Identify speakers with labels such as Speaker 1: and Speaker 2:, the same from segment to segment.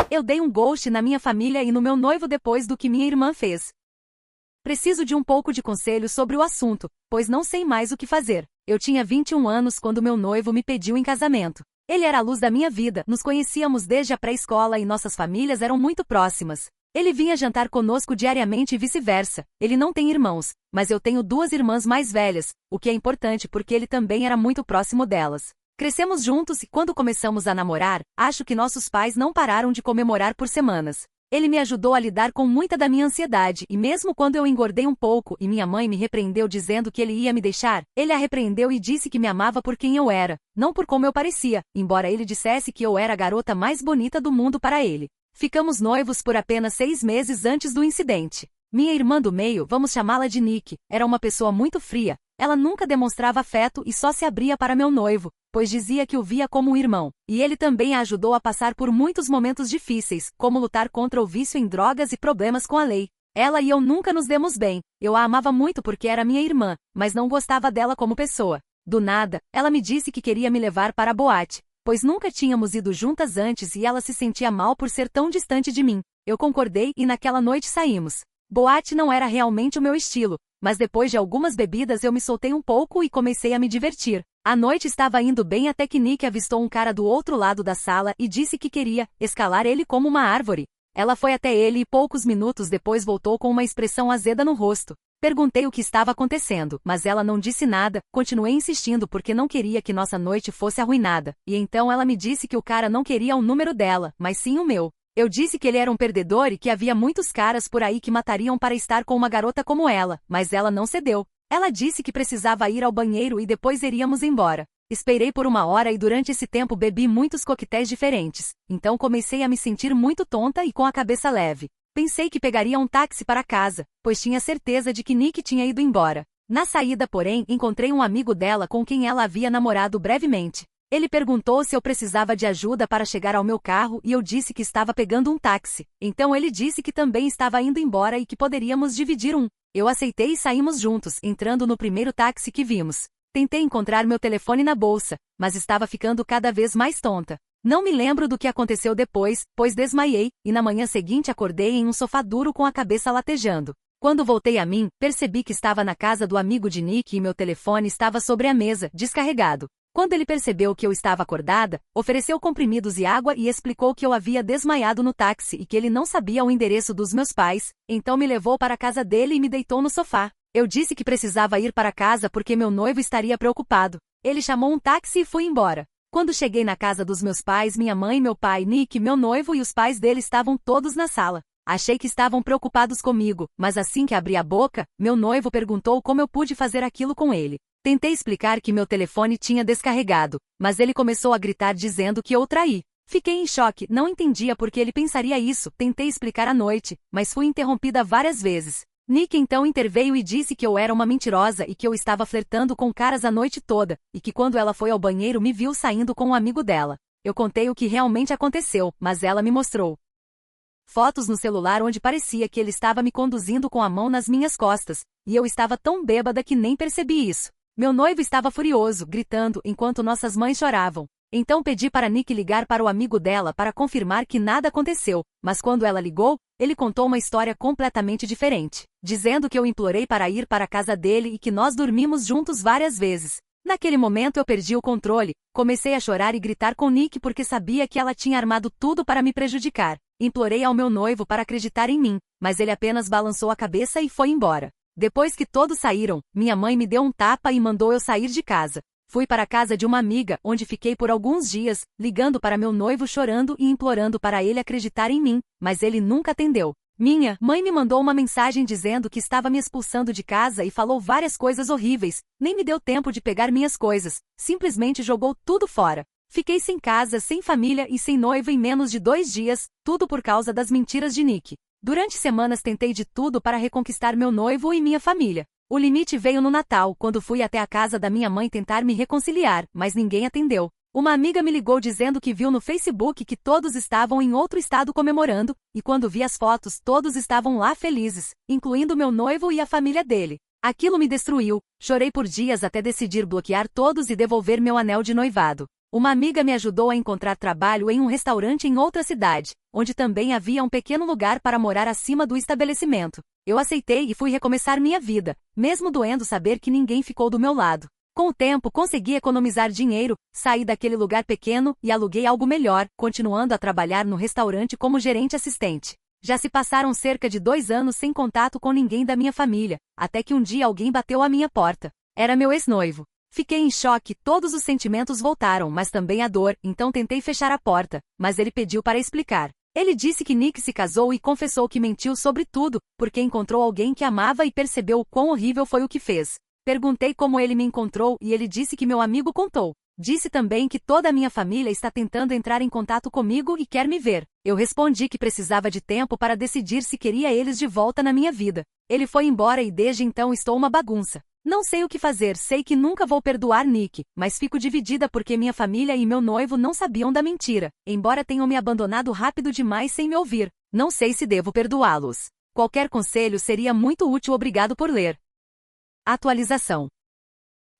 Speaker 1: Eu dei um ghost na minha família e no meu noivo depois do que minha irmã fez. Preciso de um pouco de conselho sobre o assunto, pois não sei mais o que fazer. Eu tinha 21 anos quando meu noivo me pediu em casamento. Ele era a luz da minha vida, nos conhecíamos desde a pré-escola e nossas famílias eram muito próximas. Ele vinha jantar conosco diariamente e vice-versa. Ele não tem irmãos, mas eu tenho 2 irmãs mais velhas, o que é importante porque ele também era muito próximo delas. Crescemos juntos e quando começamos a namorar, acho que nossos pais não pararam de comemorar por semanas. Ele me ajudou a lidar com muita da minha ansiedade e mesmo quando eu engordei um pouco e minha mãe me repreendeu dizendo que ele ia me deixar, ele a repreendeu e disse que me amava por quem eu era, não por como eu parecia, embora ele dissesse que eu era a garota mais bonita do mundo para ele. Ficamos noivos por apenas 6 meses antes do incidente. Minha irmã do meio, vamos chamá-la de Nick, era uma pessoa muito fria. Ela nunca demonstrava afeto e só se abria para meu noivo, pois dizia que o via como um irmão. E ele também a ajudou a passar por muitos momentos difíceis, como lutar contra o vício em drogas e problemas com a lei. Ela e eu nunca nos demos bem. Eu a amava muito porque era minha irmã, mas não gostava dela como pessoa. Do nada, ela me disse que queria me levar para a boate, pois nunca tínhamos ido juntas antes e ela se sentia mal por ser tão distante de mim. Eu concordei e naquela noite saímos. Boate não era realmente o meu estilo, mas depois de algumas bebidas eu me soltei um pouco e comecei a me divertir. A noite estava indo bem até que Nick avistou um cara do outro lado da sala e disse que queria escalar ele como uma árvore. Ela foi até ele e poucos minutos depois voltou com uma expressão azeda no rosto. Perguntei o que estava acontecendo, mas ela não disse nada, continuei insistindo porque não queria que nossa noite fosse arruinada, e então ela me disse que o cara não queria o número dela, mas sim o meu. Eu disse que ele era um perdedor e que havia muitos caras por aí que matariam para estar com uma garota como ela, mas ela não cedeu. Ela disse que precisava ir ao banheiro e depois iríamos embora. Esperei por 1 hora e durante esse tempo bebi muitos coquetéis diferentes, então comecei a me sentir muito tonta e com a cabeça leve. Pensei que pegaria um táxi para casa, pois tinha certeza de que Nick tinha ido embora. Na saída, porém, encontrei um amigo dela com quem ela havia namorado brevemente. Ele perguntou se eu precisava de ajuda para chegar ao meu carro e eu disse que estava pegando um táxi. Então ele disse que também estava indo embora e que poderíamos dividir um. Eu aceitei e saímos juntos, entrando no primeiro táxi que vimos. Tentei encontrar meu telefone na bolsa, mas estava ficando cada vez mais tonta. Não me lembro do que aconteceu depois, pois desmaiei, e na manhã seguinte acordei em um sofá duro com a cabeça latejando. Quando voltei a mim, percebi que estava na casa do amigo de Nick e meu telefone estava sobre a mesa, descarregado. Quando ele percebeu que eu estava acordada, ofereceu comprimidos e água e explicou que eu havia desmaiado no táxi e que ele não sabia o endereço dos meus pais, então me levou para a casa dele e me deitou no sofá. Eu disse que precisava ir para casa porque meu noivo estaria preocupado. Ele chamou um táxi e fui embora. Quando cheguei na casa dos meus pais, minha mãe, meu pai, Nick, meu noivo e os pais dele estavam todos na sala. Achei que estavam preocupados comigo, mas assim que abri a boca, meu noivo perguntou como eu pude fazer aquilo com ele. Tentei explicar que meu telefone tinha descarregado, mas ele começou a gritar dizendo que eu o traí. Fiquei em choque, não entendia por que ele pensaria isso, tentei explicar à noite, mas fui interrompida várias vezes. Nick então interveio e disse que eu era uma mentirosa e que eu estava flertando com caras a noite toda, e que quando ela foi ao banheiro me viu saindo com um amigo dela. Eu contei o que realmente aconteceu, mas ela me mostrou fotos no celular onde parecia que ele estava me conduzindo com a mão nas minhas costas, e eu estava tão bêbada que nem percebi isso. Meu noivo estava furioso, gritando, enquanto nossas mães choravam. Então pedi para Nick ligar para o amigo dela para confirmar que nada aconteceu, mas quando ela ligou, ele contou uma história completamente diferente, dizendo que eu implorei para ir para a casa dele e que nós dormimos juntos várias vezes. Naquele momento eu perdi o controle, comecei a chorar e gritar com Nick porque sabia que ela tinha armado tudo para me prejudicar. Implorei ao meu noivo para acreditar em mim, mas ele apenas balançou a cabeça e foi embora. Depois que todos saíram, minha mãe me deu um tapa e mandou eu sair de casa. Fui para a casa de uma amiga, onde fiquei por alguns dias, ligando para meu noivo chorando e implorando para ele acreditar em mim, mas ele nunca atendeu. Minha mãe me mandou uma mensagem dizendo que estava me expulsando de casa e falou várias coisas horríveis, nem me deu tempo de pegar minhas coisas, simplesmente jogou tudo fora. Fiquei sem casa, sem família e sem noivo em menos de 2 dias, tudo por causa das mentiras de Nick. Durante semanas tentei de tudo para reconquistar meu noivo e minha família. O limite veio no Natal, quando fui até a casa da minha mãe tentar me reconciliar, mas ninguém atendeu. Uma amiga me ligou dizendo que viu no Facebook que todos estavam em outro estado comemorando, e quando vi as fotos todos estavam lá felizes, incluindo meu noivo e a família dele. Aquilo me destruiu, chorei por dias até decidir bloquear todos e devolver meu anel de noivado. Uma amiga me ajudou a encontrar trabalho em um restaurante em outra cidade, onde também havia um pequeno lugar para morar acima do estabelecimento. Eu aceitei e fui recomeçar minha vida, mesmo doendo saber que ninguém ficou do meu lado. Com o tempo, consegui economizar dinheiro, saí daquele lugar pequeno e aluguei algo melhor, continuando a trabalhar no restaurante como gerente assistente. Já se passaram cerca de 2 anos sem contato com ninguém da minha família, até que um dia alguém bateu à minha porta. Era meu ex-noivo. Fiquei em choque, todos os sentimentos voltaram, mas também a dor, então tentei fechar a porta, mas ele pediu para explicar. Ele disse que Nick se casou e confessou que mentiu sobre tudo, porque encontrou alguém que amava e percebeu o quão horrível foi o que fez. Perguntei como ele me encontrou e ele disse que meu amigo contou. Disse também que toda a minha família está tentando entrar em contato comigo e quer me ver. Eu respondi que precisava de tempo para decidir se queria eles de volta na minha vida. Ele foi embora e desde então estou uma bagunça. Não sei o que fazer, sei que nunca vou perdoar Nick, mas fico dividida porque minha família e meu noivo não sabiam da mentira, embora tenham me abandonado rápido demais sem me ouvir. Não sei se devo perdoá-los. Qualquer conselho seria muito útil, obrigado por ler. Atualização.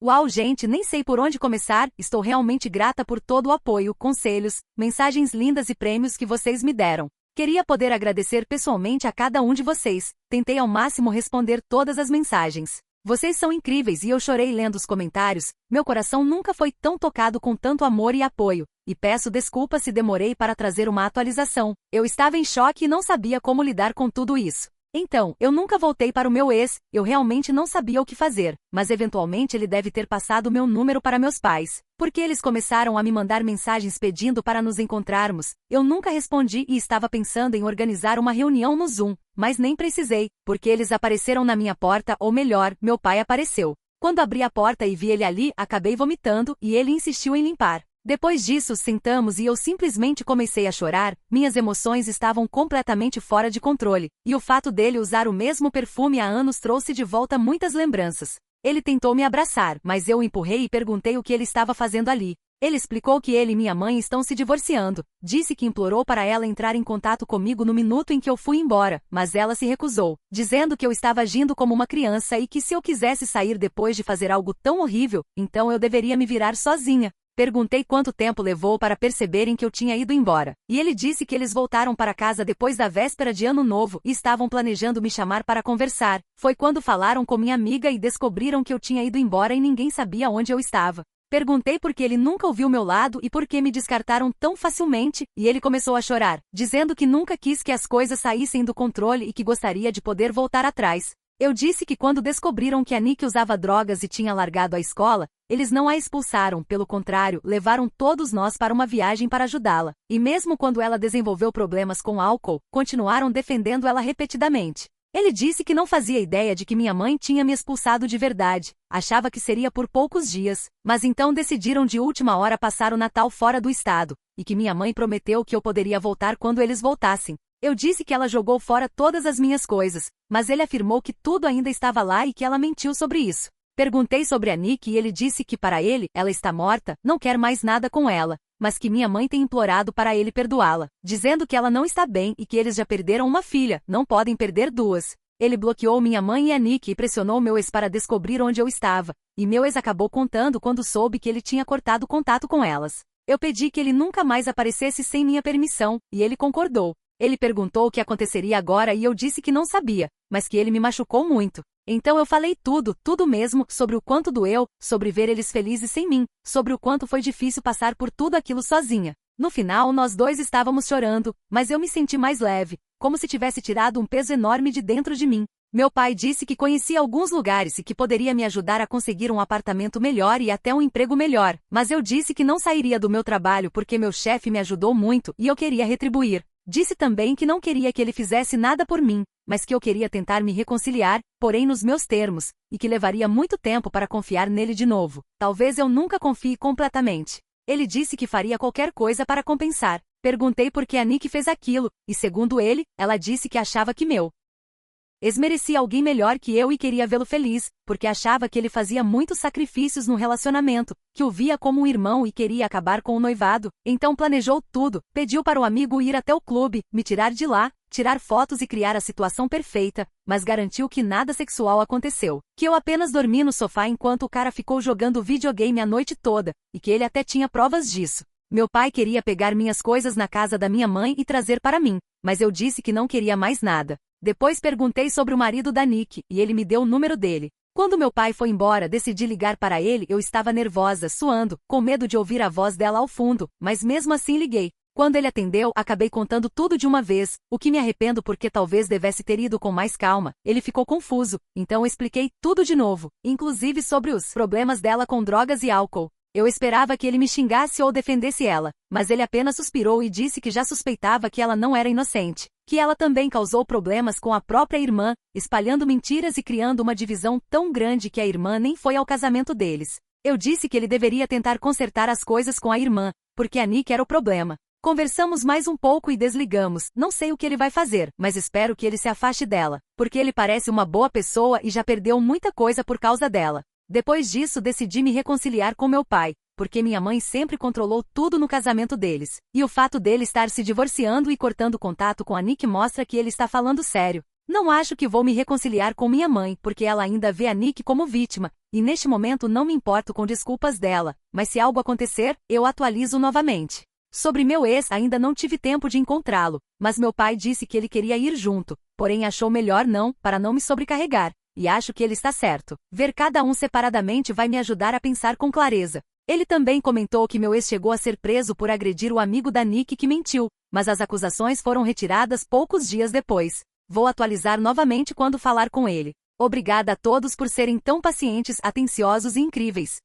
Speaker 1: Uau, gente, nem sei por onde começar, estou realmente grata por todo o apoio, conselhos, mensagens lindas e prêmios que vocês me deram. Queria poder agradecer pessoalmente a cada um de vocês, tentei ao máximo responder todas as mensagens. Vocês são incríveis e eu chorei lendo os comentários, meu coração nunca foi tão tocado com tanto amor e apoio, e peço desculpas se demorei para trazer uma atualização, eu estava em choque e não sabia como lidar com tudo isso. Então, eu nunca voltei para o meu ex, eu realmente não sabia o que fazer, mas eventualmente ele deve ter passado meu número para meus pais, porque eles começaram a me mandar mensagens pedindo para nos encontrarmos, eu nunca respondi e estava pensando em organizar uma reunião no Zoom, mas nem precisei, porque eles apareceram na minha porta, ou melhor, meu pai apareceu. Quando abri a porta e vi ele ali, acabei vomitando e ele insistiu em limpar. Depois disso, sentamos e eu simplesmente comecei a chorar, minhas emoções estavam completamente fora de controle, e o fato dele usar o mesmo perfume há anos trouxe de volta muitas lembranças. Ele tentou me abraçar, mas eu o empurrei e perguntei o que ele estava fazendo ali. Ele explicou que ele e minha mãe estão se divorciando, disse que implorou para ela entrar em contato comigo no minuto em que eu fui embora, mas ela se recusou, dizendo que eu estava agindo como uma criança e que se eu quisesse sair depois de fazer algo tão horrível, então eu deveria me virar sozinha. Perguntei quanto tempo levou para perceberem que eu tinha ido embora, e ele disse que eles voltaram para casa depois da véspera de Ano Novo e estavam planejando me chamar para conversar. Foi quando falaram com minha amiga e descobriram que eu tinha ido embora e ninguém sabia onde eu estava. Perguntei por que ele nunca ouviu meu lado e por que me descartaram tão facilmente, e ele começou a chorar, dizendo que nunca quis que as coisas saíssem do controle e que gostaria de poder voltar atrás. Eu disse que quando descobriram que a Nick usava drogas e tinha largado a escola, eles não a expulsaram, pelo contrário, levaram todos nós para uma viagem para ajudá-la. E mesmo quando ela desenvolveu problemas com álcool, continuaram defendendo ela repetidamente. Ele disse que não fazia ideia de que minha mãe tinha me expulsado de verdade, achava que seria por poucos dias, mas então decidiram de última hora passar o Natal fora do estado, e que minha mãe prometeu que eu poderia voltar quando eles voltassem. Eu disse que ela jogou fora todas as minhas coisas, mas ele afirmou que tudo ainda estava lá e que ela mentiu sobre isso. Perguntei sobre a Nick e ele disse que para ele, ela está morta, não quer mais nada com ela, mas que minha mãe tem implorado para ele perdoá-la, dizendo que ela não está bem e que eles já perderam uma filha, não podem perder duas. Ele bloqueou minha mãe e a Nick e pressionou meu ex para descobrir onde eu estava, e meu ex acabou contando quando soube que ele tinha cortado contato com elas. Eu pedi que ele nunca mais aparecesse sem minha permissão, e ele concordou. Ele perguntou o que aconteceria agora e eu disse que não sabia, mas que ele me machucou muito. Então eu falei tudo mesmo, sobre o quanto doeu, sobre ver eles felizes sem mim, sobre o quanto foi difícil passar por tudo aquilo sozinha. No final nós dois estávamos chorando, mas eu me senti mais leve, como se tivesse tirado um peso enorme de dentro de mim. Meu pai disse que conhecia alguns lugares e que poderia me ajudar a conseguir um apartamento melhor e até um emprego melhor, mas eu disse que não sairia do meu trabalho porque meu chefe me ajudou muito e eu queria retribuir. Disse também que não queria que ele fizesse nada por mim, mas que eu queria tentar me reconciliar, porém nos meus termos, e que levaria muito tempo para confiar nele de novo. Talvez eu nunca confie completamente. Ele disse que faria qualquer coisa para compensar. Perguntei por que a Nick fez aquilo, e segundo ele, ela disse que achava que meu Ex-merecia alguém melhor que eu e queria vê-lo feliz, porque achava que ele fazia muitos sacrifícios no relacionamento, que o via como um irmão e queria acabar com o noivado. Então planejou tudo, pediu para o amigo ir até o clube, me tirar de lá, tirar fotos e criar a situação perfeita, mas garantiu que nada sexual aconteceu, que eu apenas dormi no sofá enquanto o cara ficou jogando videogame a noite toda, e que ele até tinha provas disso. Meu pai queria pegar minhas coisas na casa da minha mãe e trazer para mim, mas eu disse que não queria mais nada. Depois perguntei sobre o marido da Nick, e ele me deu o número dele. Quando meu pai foi embora, decidi ligar para ele. Eu estava nervosa, suando, com medo de ouvir a voz dela ao fundo, mas mesmo assim liguei. Quando ele atendeu, acabei contando tudo de uma vez, o que me arrependo porque talvez devesse ter ido com mais calma. Ele ficou confuso, então eu expliquei tudo de novo, inclusive sobre os problemas dela com drogas e álcool. Eu esperava que ele me xingasse ou defendesse ela, mas ele apenas suspirou e disse que já suspeitava que ela não era inocente, que ela também causou problemas com a própria irmã, espalhando mentiras e criando uma divisão tão grande que a irmã nem foi ao casamento deles. Eu disse que ele deveria tentar consertar as coisas com a irmã, porque a Nick era o problema. Conversamos mais um pouco e desligamos. Não sei o que ele vai fazer, mas espero que ele se afaste dela, porque ele parece uma boa pessoa e já perdeu muita coisa por causa dela. Depois disso decidi me reconciliar com meu pai, porque minha mãe sempre controlou tudo no casamento deles, e o fato dele estar se divorciando e cortando contato com a Nick mostra que ele está falando sério. Não acho que vou me reconciliar com minha mãe, porque ela ainda vê a Nick como vítima, e neste momento não me importo com desculpas dela, mas se algo acontecer, eu atualizo novamente. Sobre meu ex, ainda não tive tempo de encontrá-lo, mas meu pai disse que ele queria ir junto, porém achou melhor não, para não me sobrecarregar. E acho que ele está certo. Ver cada um separadamente vai me ajudar a pensar com clareza. Ele também comentou que meu ex chegou a ser preso por agredir o amigo da Nick que mentiu, mas as acusações foram retiradas poucos dias depois. Vou atualizar novamente quando falar com ele. Obrigada a todos por serem tão pacientes, atenciosos e incríveis.